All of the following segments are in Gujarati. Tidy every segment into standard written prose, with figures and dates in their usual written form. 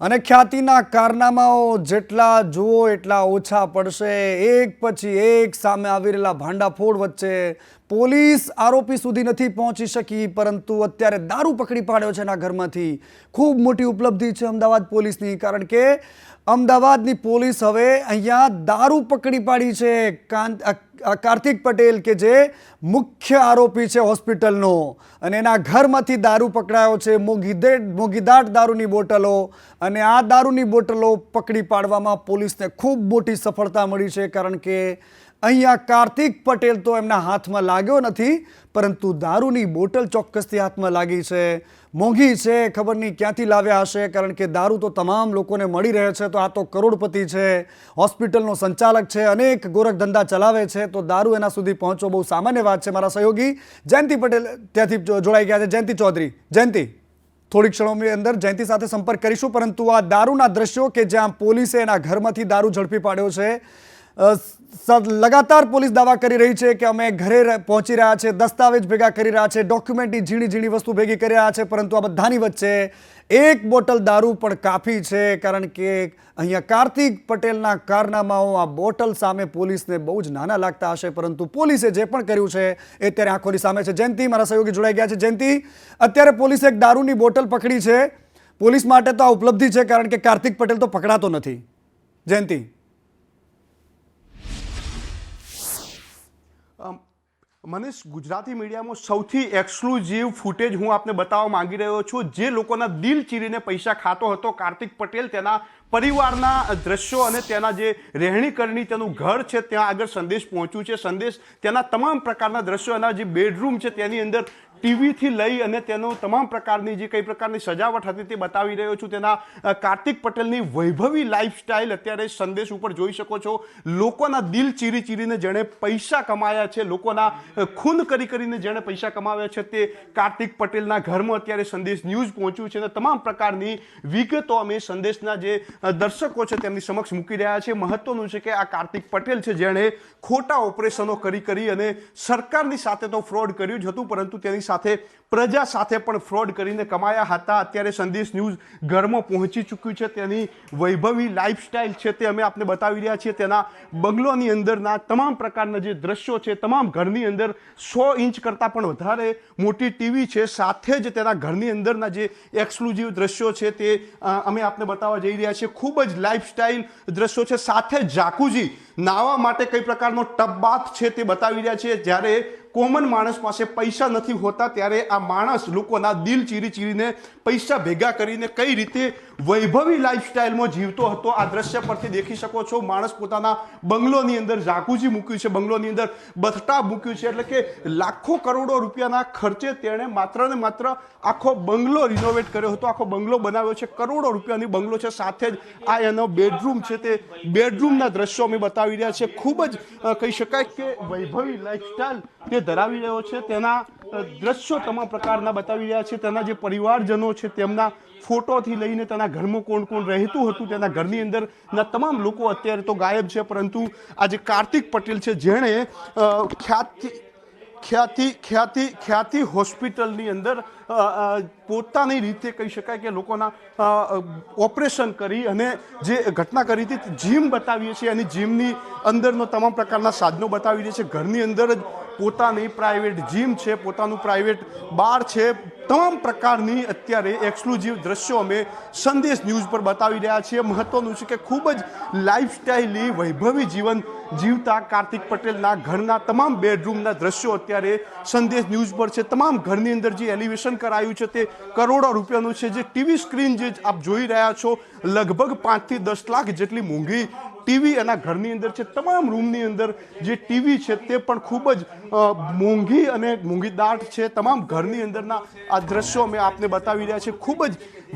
અને ખ્યાતિના કારનામાઓ જેટલા જુઓ એટલા ઓછા પડશે। એક પછી એક સામે આવી રહેલા ભાંડાફોડ વચ્ચે પોલીસ આરોપી સુધી નથી પહોંચી શકી, પરંતુ અત્યારે દારૂ પકડી પાડ્યો છે એના ઘરમાંથી। ખૂબ મોટી ઉપલબ્ધિ છે અમદાવાદ પોલીસની, કારણ કે અમદાવાદની પોલીસ હવે અહીંયા દારૂ પકડી પાડી છે। કાર્તિક પટેલ કે જે મુખ્ય આરોપી છે હોસ્પિટલનો, અને એના ઘરમાંથી દારૂ પકડાયો છે, મોંઘીદાટ દારૂની બોટલો, અને આ દારૂની બોટલો પકડી પાડવામાં પોલીસને ખૂબ મોટી સફળતા મળી છે। કારણ કે અહીંયા કાર્તિક પટેલ તો એમના હાથમાં લાગ્યો નથી, પરંતુ દારૂની બોટલ ચોક્કસથી હાથમાં લાગી છે। મોંઘી છે, ખબર નહીં ક્યાંથી લાવ્યા હશે, કારણ કે દારૂ તો તમામ લોકોને મળી રહે છે, તો આ તો કરોડપતિ છે, હોસ્પિટલનો સંચાલક છે, અનેક ગોરખ ધંધા ચલાવે છે, તો દારૂ એના સુધી પહોંચવો બહુ સામાન્ય વાત છે। મારા સહયોગી જયંતિ પટેલ ત્યાંથી જોડાઈ ગયા છે। જયંતિ ચૌધરી, જયંતિ, થોડી ક્ષણોની અંદર જયંતિ સાથે સંપર્ક કરીશું, પરંતુ આ દારૂના દ્રશ્યો કે જ્યાં પોલીસે એના ઘરમાંથી દારૂ ઝડપી પાડ્યો છે, लगातार પોલીસ દાવા કરી રહી છે કે અમે ઘરે પહોંચી રહ્યા છે, દસ્તાવેજ ભેગા કરી રહ્યા છે, ડોક્યુમેન્ટની ઝીણી વસ્તુ ભેગી કરી રહ્યા છે, પરંતુ આ બધાની વચ્ચે એક બોટલ દારૂ પણ કાફી છે। કારણ કે અહીંયા કાર્તિક પટેલના કારનામાઓ આ બોટલ સામે પોલીસને બહુ જ નાના લાગતા હશે, પરંતુ પોલીસે જે પણ કર્યું છે એ અત્યારે આંખોની સામે છે। જયંતિ, મારા સહયોગી જોડાઈ ગયા છે। જયંતિ, અત્યારે પોલીસે એક દારૂની બોટલ પકડી છે, પોલીસ માટે તો આ ઉપલબ્ધિ છે, કારણ કે કાર્તિક પટેલ તો પકડાતો નથી। જયંતિ, મનીષ, ગુજરાતી મીડિયામાં સૌથી એક્સક્લુઝિવ ફૂટેજ હું આપને બતાવવા માંગી રહ્યો છું, જે લોકોના દિલ ચીરીને પૈસા ખાતો હતો કાર્તિક પટેલ, તેના પરિવારના દ્રશ્યો અને તેના જે રહેણીકરણી, તેનું ઘર છે ત્યાં આગળ સંદેશ પહોંચ્યું છે। સંદેશ તેના તમામ પ્રકારના દ્રશ્યો, એના જે બેડરૂમ છે તેની અંદર ટીવીથી લઈ અને તેનો તમામ પ્રકારની જે કઈ પ્રકારની સજાવટ હતી તે બતાવી રહ્યો છું। તેના કાર્તિક પટેલની વૈભવી લાઈફસ્ટાઈલ અત્યારે સંદેશ ઉપર જોઈ શકો છો। લોકોના દિલ ચીરીને જેણે પૈસા કમાયા છે, લોકોના ખૂન કરીને જેણે પૈસા કમાવ્યા છે, તે કાર્તિક પટેલના ઘરમાં અત્યારે સંદેશ ન્યૂઝ પહોંચ્યું છે, અને તમામ પ્રકારની વિગતો અમે સંદેશના જે દર્શકો છે તેમની સમક્ષ મૂકી રહ્યા છે। મહત્વનું છે કે આ કાર્તિક પટેલ છે જેણે ખોટા ઓપરેશનો કરી અને સરકારની સાથે તો ફ્રોડ કર્યું જ હતું, પરંતુ તેની સાથે પ્રજા સાથે પણ ફ્રોડ કરીને કમાયા હતા। અત્યારે સંદેશ ન્યૂઝ ઘરમાં પહોંચી ચૂક્યું છે, તેની વૈભવી લાઈફસ્ટાઈલ છે તે અમે આપને બતાવી રહ્યા છીએ। તેના બંગલોની અંદરના તમામ પ્રકારના જે દ્રશ્યો છે, તમામ ઘરની અંદર 100 ઇંચ કરતાં પણ વધારે મોટી ટીવી છે, સાથે જ તેના ઘરની અંદરના જે એક્સક્લુઝિવ દ્રશ્યો છે તે અમે આપને બતાવવા જઈ રહ્યા છીએ। ખૂબ જ લાઈફસ્ટાઈલ દ્રશ્યો છે, સાથે જાકુઝી, નાહવા માટે કઈ પ્રકારનો ટબ બાથ છે તે બતાવી રહ્યા છીએ। જ્યારે કોમન માણસ પાસે પૈસા નથી હોતા, ત્યારે આ માણસ લોકોના દિલ ચીરીને પૈસા ભેગા કરીને કઈ રીતે વૈભવી લાઈફસ્ટાઈલમાં જીવતો હતો, આ દ્રશ્ય પરથી દેખી શકો છો। માણસ પોતાના બંગલોની અંદર જાકુઝી મૂક્યું છે, બંગલોની અંદર બથટાબ મૂક્યું છે, એટલે કે લાખો કરોડો રૂપિયાના ખર્ચે તેણે માત્ર ને માત્ર આખો બંગલો રિનોવેટ કર્યો હતો, આખો બંગલો બનાવ્યો છે, કરોડો રૂપિયાની બંગલો છે। સાથે જ આ એનો બેડરૂમ છે, તે બેડરૂમના દ્રશ્યો અમે બતાવી રહ્યા છે। ખૂબ જ કહી શકાય કે વૈભવી લાઈફસ્ટાઈલ તે ધરાવી રહ્યો છે, તેના દ્રશ્યો તમામ પ્રકારના બતાવી રહ્યા છે। તેના જે પરિવારજનો છે તેમના ફોટોથી લઈને તેના ઘરમાં કોણ રહેતું હતું, તેના ઘરની અંદરના તમામ લોકો અત્યારે તો ગાયબ છે, પરંતુ આ જે કાર્તિક પટેલ છે જેણે ખ્યાતિ હોસ્પિટલની અંદર પોતાની રીતે કહી શકાય કે લોકોના ઓપરેશન કરી અને જે ઘટના કરી હતી, જીમ બતાવીએ છીએ, અને જીમની અંદરનો તમામ પ્રકારના સાધનો બતાવી રહ્યા છે। ઘરની અંદર જ પોતાની પ્રાઇવેટ જીમ છે, પોતાનું પ્રાઇવેટ બાર છે, તમામ પ્રકારની અત્યારે એક્સક્લુઝિવ દ્રશ્યો અમે સંદેશ ન્યૂઝ પર બતાવી રહ્યા છીએ। મહત્વનું છે કે ખૂબ જ લાઈફસ્ટાઈલની વૈભવી જીવન જીવતા કાર્તિક પટેલના ઘરના તમામ બેડરૂમના દ્રશ્યો અત્યારે સંદેશ ન્યૂઝ પર છે। તમામ ઘરની અંદર જે એલિવેશન કરાયું છે તે કરોડો રૂપિયાનું છે। જે ટીવી સ્ક્રીન જે આપ જોઈ રહ્યા છો, લગભગ 5 થી 10 લાખ જેટલી મોંઘી ટીવી એના ઘરની અંદર છે। તમામ રૂમની અંદર જે ટીવી છે તે પણ ખૂબ જ મોંઘી અને મોંઘીદાટ છે। તમામ ઘરની અંદરના આ દ્રશ્યો અમે આપને બતાવી રહ્યા છીએ। ખૂબ જ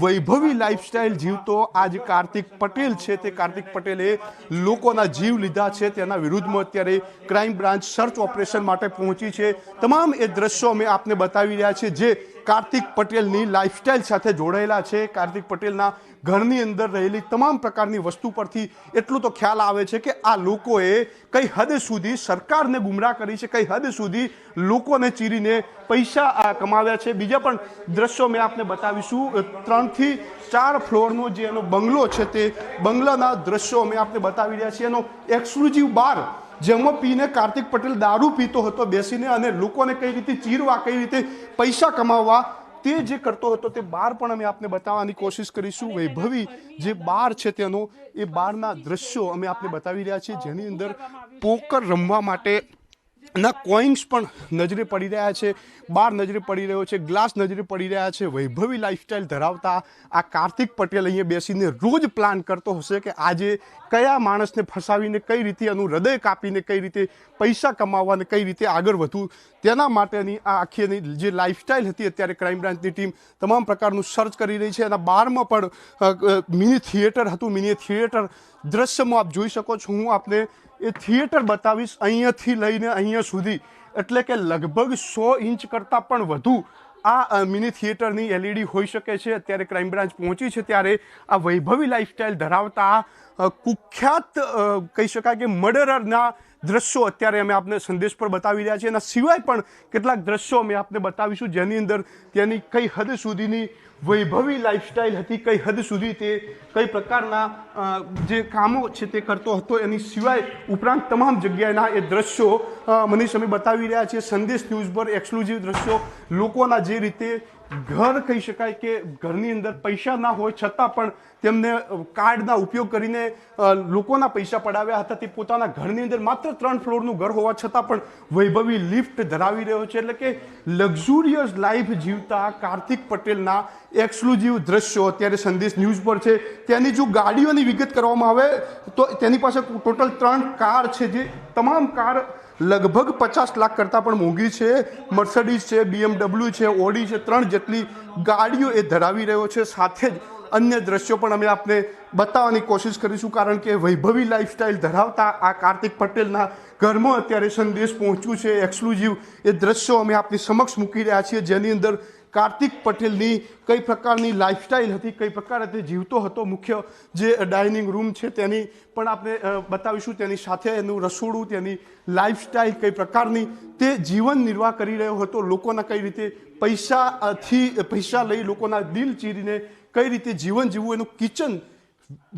વૈભવી લાઈફસ્ટાઈલ જીવતો આ જે કાર્તિક પટેલ છે, તે કાર્તિક પટેલે લોકોના જીવ લીધા છે, તેના વિરુદ્ધમાં અત્યારે ક્રાઇમ બ્રાન્ચ સર્ચ ઓપરેશન માટે પહોંચી છે। તમામ એ દ્રશ્યો અમે આપને બતાવી રહ્યા છીએ જે કાર્તિક પટેલની લાઈફસ્ટાઈલ સાથે જોડાયેલા છે। કાર્તિક પટેલના ઘરની અંદર રહેલી તમામ પ્રકારની વસ્તુ પરથી એટલું તો ખ્યાલ આવે છે કે આ લોકોએ કઈ હદ સુધી સરકારને ગુમરાહ કરી છે, કઈ હદ સુધી લોકોને ચીરીને પૈસા કમાવ્યા છે। બીજા પણ દ્રશ્યો મેં આપને બતાવીશું। 3 થી 4 ફ્લોરનો જે એનો બંગલો છે તે બંગલાના દ્રશ્યો અમે આપને બતાવી રહ્યા છીએ. એનો એક્સક્લુઝિવ બાર જેમાં પીને કાર્તિક પટેલ દારૂ પીતો હતો બેસીને અને લોકોને કઈ રીતે ચીરવા, કઈ રીતે પૈસા કમાવવા તે જે કરતો હતો તે બાર પણ અમે આપને બતાવવાની કોશિશ કરીશું. વૈભવી જે બાર છે તેનો એ બારના દ્રશ્યો અમે આપને બતાવી રહ્યા છીએ, જેની અંદર પોકર રમવા માટે ના કોઈન્સ પણ નજરે પડી રહ્યા છે, બાર નજરે પડી રહ્યો છે, ગ્લાસ નજરે પડી રહ્યા છે. વૈભવી લાઈફસ્ટાઈલ ધરાવતા આ કાર્તિક પટેલ અહીંયા બેસીને રોજ પ્લાન કરતો હશે કે આજે કયા માણસને ફસાવીને કઈ રીતે એનું હૃદય કાપીને કઈ રીતે પૈસા કમાવવા અને કઈ રીતે આગળ વધવું, તેના માટેની આ આખી જે લાઈફસ્ટાઈલ હતી. અત્યારે ક્રાઇમ બ્રાન્ચની ટીમ તમામ પ્રકારનું સર્ચ કરી રહી છે. એના બારમાં પણ મિની થિયેટર હતું. મિની થિયેટર દ્રશ્યમાં આપ જોઈ શકો છો. હું આપને એ થિયેટર બતાવીશ અહીંયાથી લઈને અહીંયા સુધી, એટલે કે લગભગ 100 ઇંચ કરતાં પણ વધુ આ મિની થિયેટરની LED હોઈ શકે છે. અત્યારે ક્રાઇમ બ્રાન્ચ પહોંચી છે ત્યારે આ વૈભવી લાઈફસ્ટાઈલ ધરાવતા કુખ્યાત કહી શકાય કે મર્ડરરના દ્રશ્યો અત્યારે અમે આપને સંદેશ પર બતાવી રહ્યા છીએ. એના સિવાય પણ કેટલાક દ્રશ્યો અમે આપને બતાવીશું, જેની અંદર તેની કઈ હદ સુધીની વૈભવી લાઈફસ્ટાઈલ હતી, કઈ હદ સુધી તે કઈ પ્રકારના જે કામો છે તે કરતો હતો. એની સિવાય ઉપરાંત તમામ જગ્યાએના એ દ્રશ્યો મનીષ અમે બતાવી રહ્યા છીએ. સંદેશ ન્યૂઝ પર એક્સક્લુઝિવ દ્રશ્યો લોકોના જે રીતે ઘર કહી શકાય કે ઘરની અંદર પૈસા ના હોય છતાં પણ તેમને કાર્ડના ઉપયોગ કરીને લોકોના પૈસા પડાવ્યા હતા. તે પોતાના ઘરની અંદર માત્ર 3 ફ્લોરનું ઘર હોવા છતાં પણ વૈભવી લિફ્ટ ધરાવી રહ્યો છે. એટલે કે લક્ઝુરિયસ લાઈફ જીવતા કાર્તિક પટેલના એક્સક્લુઝિવ દ્રશ્યો અત્યારે સંદેશ ન્યૂઝ પર છે. તેની જો ગાડીઓની વિગત કરવામાં આવે તો તેની પાસે ટોટલ 3 કાર છે, જે તમામ કાર લગભગ 50 લાખ કરતાં પણ મોંઘી છે. મર્સિડીઝ છે, BMW છે, ઓડી છે, 3 જેટલી ગાડીઓ એ ધરાવી રહ્યો છે. સાથે જ અન્ય દ્રશ્યો પણ અમે આપને બતાવવાની કોશિશ કરીશું, કારણ કે વૈભવી લાઈફસ્ટાઈલ ધરાવતા આ કાર્તિક પટેલના ઘરમાં અત્યારે સંદેશ પહોંચ્યું છે. એક્સક્લુઝિવ એ દ્રશ્યો અમે આપની સમક્ષ મૂકી રહ્યા છીએ, જેની અંદર કાર્તિક પટેલની કઈ પ્રકારની લાઈફસ્ટાઈલ હતી, કઈ પ્રકારે તે જીવતો હતો. મુખ્ય જે ડાઇનિંગ રૂમ છે તેની પણ આપણે બતાવીશું, તેની સાથે એનું રસોડું, તેની લાઈફસ્ટાઈલ કઈ પ્રકારની તે જીવન નિર્વાહ કરી રહ્યો હતો, લોકોના કઈ રીતે પૈસા લઈ લોકોના દિલ ચીરીને કઈ રીતે જીવન જીવવું. એનું કિચન,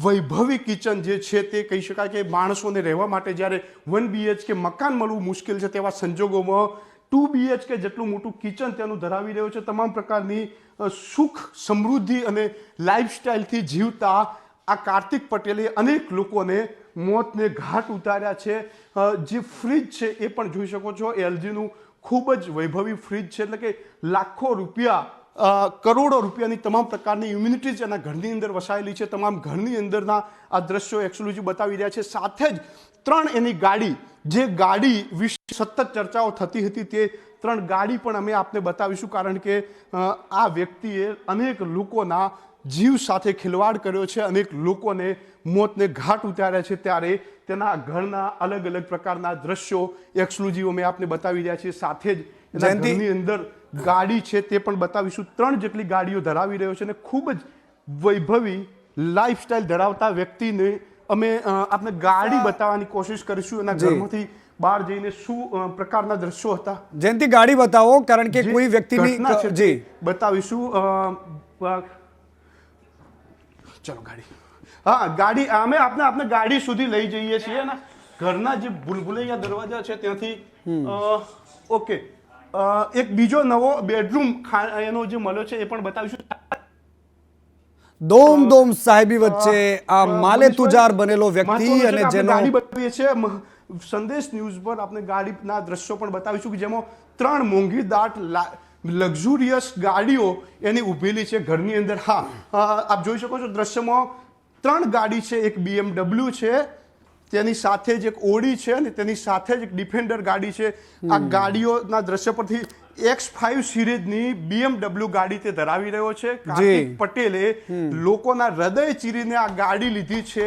વૈભવી કિચન જે છે તે કહી શકાય કે માણસોને રહેવા માટે જ્યારે 1 BHK મકાન મળવું મુશ્કેલ છે તેવા સંજોગોમાં 2 BHK જેટલું મોટું કિચન તેનું ધરાવી રહ્યો છે. તમામ પ્રકારની સુખ, સમૃદ્ધિ અને લાઈફસ્ટાઈલથી જીવતા આ કાર્તિક પટેલે અનેક લોકોને મોતને ઘાટ ઉતાર્યા છે. જે ફ્રીજ છે એ પણ જોઈ શકો છો, LGનું ખૂબ જ વૈભવી ફ્રીજ છે. એટલે કે લાખો રૂપિયા, કરોડો રૂપિયાની તમામ પ્રકારની યુમિનિટીઝ એના ઘરની અંદર વસાયેલી છે. તમામ ઘરની અંદરના આ દ્રશ્યો એક્સક્લુઝિવ બતાવી રહ્યા છે. સાથે જ 3 એની ગાડી, જે ગાડી વિશે સતત ચર્ચાઓ થતી હતી, તે 3 ગાડી પણ અમે આપને બતાવીશું, કારણ કે આ વ્યક્તિએ અનેક લોકોના જીવ સાથે ખિલવાડ કર્યો છે, અનેક લોકોને મોતને ઘાટ ઉતાર્યા છે. ત્યારે તેના ઘરના અલગ અલગ પ્રકારના દ્રશ્યો એક્સક્લુઝિવ અમે આપને બતાવી રહ્યા છીએ. સાથે જ એના ઘરની અંદર ગાડી છે તે પણ બતાવીશું. 3 જેટલી ગાડીઓ ધરાવી રહ્યો છે અને ખૂબ જ વૈભવી લાઈફસ્ટાઈલ ધરાવતા વ્યક્તિને અમે આપને ગાડી બતાવવાની કોશિશ કરીશું. એના ઘરમાંથી બહાર જઈને શું પ્રકારના દ્રશ્યો હતા, જયંતિ ગાડી બતાવો, કારણ કે કોઈ વ્યક્તિની જી બતાવીશું. ચલો ગાડી, હા ગાડી અમે આપને ગાડી સુધી લઈ જઈએ છીએ ને. ઘરના જે ભૂલભુલૈયા દરવાજા છે ત્યાંથી ઓકે એક બીજો નવો બેડરૂમ એનો જે મળ્યો છે એ પણ બતાવીશું. દોમ સાહેબી વચ્ચે આ માલે તુજાર બનેલો વ્યક્તિ અને જેનો ગાડી બતાવીએ છીએ સંદેશ ન્યૂઝ પર. આપણે ગાડીના દ્રશ્યો પણ બતાવીશું કે જેમાં 3 મોંઘી દાટ લક્ઝુરિયસ ગાડીઓ એની ઊભેલી છે ઘરની અંદર. હા, આપ જોઈ શકો છો દ્રશ્યમાં 3 ગાડી છે. એક BMW છે, તેની સાથે જ એક ઓડી છે અને તેની સાથે જ એક ડિફેન્ડર ગાડી છે. આ ગાડીઓના દ્રશ્ય પરથી X5 સિરીઝની BMW ગાડી તે ધરાવી રહ્યો છે. કાર્તિક પટેલે લોકોના હૃદય ચીરીને આ ગાડી લીધી છે,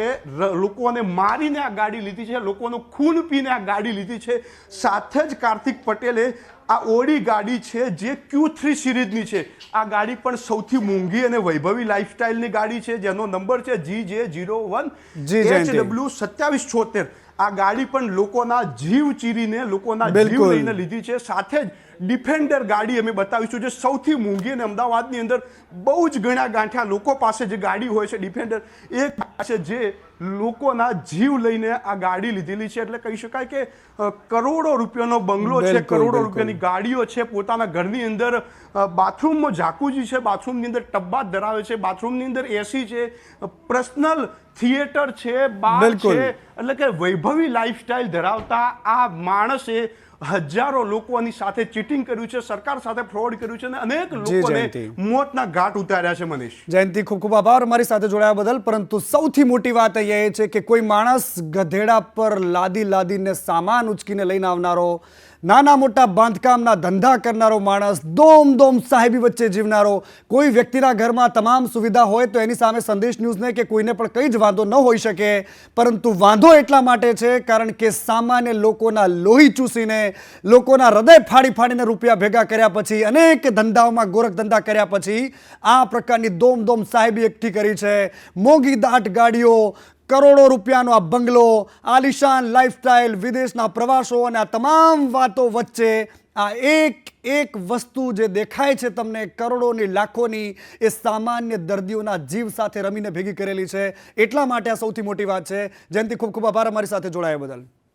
લોકોને મારીને આ ગાડી લીધી છે, લોકોનું ખૂન પીને આ ગાડી લીધી છે. સાથે જ કાર્તિક પટેલે આ ઓડી ગાડી છે જે Q3 સિરીઝની છે. આ ગાડી પણ સૌથી મોંઘી અને વૈભવી લાઈફસ્ટાઈલની ગાડી છે, જેનો નંબર છે GJ01 HW 2776. આ ગાડી પણ લોકોના જીવ ચીરીને, લોકોના જીવ લઈને લીધી છે. સાથે જ ડિફેન્ડર ગાડી અમે બતાવીશું, જે સૌથી મોંઘી અને અમદાવાદની અંદર બહુ જ ગણ્યા ગાંઠ્યા લોકો પાસે જે ગાડી હોય છે ડિફેન્ડર, એ છે જે લોકોના જીવ લઈને આ ગાડી લીધેલી છે. એટલે કહી શકાય કે કરોડો રૂપિયાનો બંગલો છે, કરોડો રૂપિયાની ગાડીઓ છે, પોતાના ઘરની અંદર બાથરૂમમાં જાકુજી છે, બાથરૂમની અંદર ટબ્બા ધરાવે છે, બાથરૂમની અંદર એસી છે, પર્સનલ થિયેટર છે, બાર છે. એટલે કે વૈભવી લાઈફસ્ટાઈલ ધરાવતા આ માણસે હજારો લોકોની સાથે ચીટિંગ કર્યું છે, સરકાર સાથે ફ્રોડ કર્યું છે અને અનેક લોકોને મોતના ઘાટ ઉતાર્યા છે. મનીષ, જયંતિ, ખૂબ ખૂબ આભાર મારી સાથે જોડાયા બદલ. પરંતુ સૌથી મોટી વાત અહીંયા એ છે કે કોઈ માણસ ગધેડા પર લાદીને સામાન ઉચકીને લઈને આવનારો, નાના મોટા બાંધકામના ધંધા કરનારો માણસ, દોમ સાહેબી વચ્ચે જીવનારો, કોઈ વ્યક્તિના ઘરમાં તમામ સુવિધા હોય તો એની સામે સંદેશ ન્યૂઝને કે કોઈને પણ કંઈ જ વાંધો ન હોઈ શકે, પરંતુ વાંધો એટલા માટે છે કારણ કે સામાન્ય લોકોના લોહી ચૂસીને, લોકોના હૃદય ફાડીને રૂપિયા ભેગા કર્યા પછી, અનેક ધંધાઓમાં ગોરખ ધંધા કર્યા પછી આ પ્રકારની દોમ સાહેબી એકઠી કરી છે. મોંઘી દાટ ગાડીઓ, કરોડો રૂપિયાનો આ બંગલો, આલિશાન લાઈફસ્ટાઈલ, વિદેશના પ્રવાસો અને આ તમામ વાતો વચ્ચે આ એક વસ્તુ જે દેખાય છે તમને કરોડોની લાખોની, એ સામાન્ય દર્દીઓના જીવ સાથે રમીને ભેગી કરેલી છે. એટલા માટે આ સૌથી મોટી વાત છે. જયંતિ, ખૂબ ખૂબ આભાર અમારી સાથે જોડાયા બદલ.